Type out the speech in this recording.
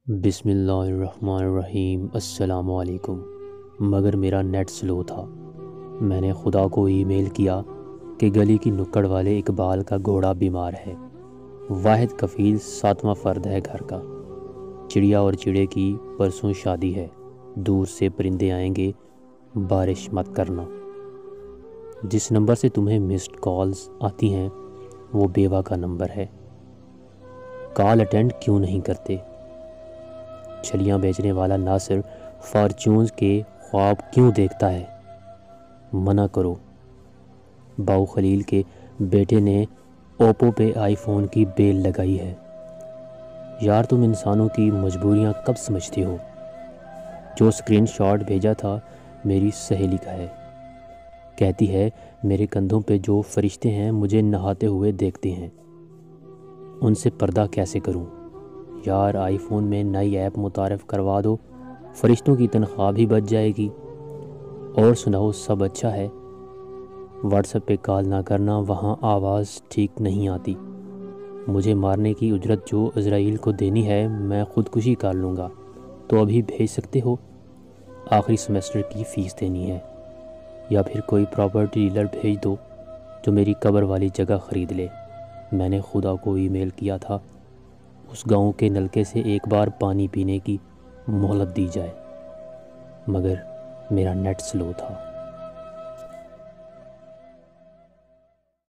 بسم اللہ الرحمن الرحیم۔ السلام علیکم۔ مگر میرا نیٹ سلو تھا۔ میں نے خدا کو ای میل کیا کہ گلی کی نکڑ والے اقبال کا گھوڑا بیمار ہے، واحد کفیل 7واں فرد ہے گھر کا۔ چڑیا اور چڑے کی پرسوں شادی ہے، دور سے پرندے آئیں گے، بارش مت کرنا۔ جس نمبر سے تمہیں مسڈ کالز آتی ہیں وہ بیوہ کا نمبر ہے، کال اٹینڈ کیوں نہیں کرتے؟ چھلیاں بیچنے والا ناصر فارچونز کے خواب کیوں دیکھتا ہے؟ منع کرو۔ باؤ خلیل کے بیٹے نے اوپو پہ آئی فون کی بیل لگائی ہے۔ یار تم انسانوں کی مجبوریاں کب سمجھتے ہو؟ جو سکرین شاٹ بھیجا تھا میری سہیلی کا ہے، کہتی ہے میرے کندھوں پہ جو فرشتے ہیں مجھے نہاتے ہوئے دیکھتے ہیں، ان سے پردہ کیسے کروں؟ یار آئی فون میں نئی ایپ متعارف کروا دو، فرشتوں کی تنخواہ بھی بچ جائے گی۔ اور سناؤ سب اچھا ہے؟ واٹس ایپ پہ کال نہ کرنا، وہاں آواز ٹھیک نہیں آتی۔ مجھے مارنے کی اجرت جو عزرائیل کو دینی ہے میں خودکشی کر لوں گا، تو ابھی بھیج سکتے ہو؟ آخری سمیسٹر کی فیس دینی ہے، یا پھر کوئی پراپرٹی ڈیلر بھیج دو جو میری قبر والی جگہ خرید لے۔ میں نے خدا کو ای میل کیا تھا اس گاؤں کے نلکے سے ایک بار پانی پینے کی مہلت دی جائے، مگر میرا نیٹ سلو تھا۔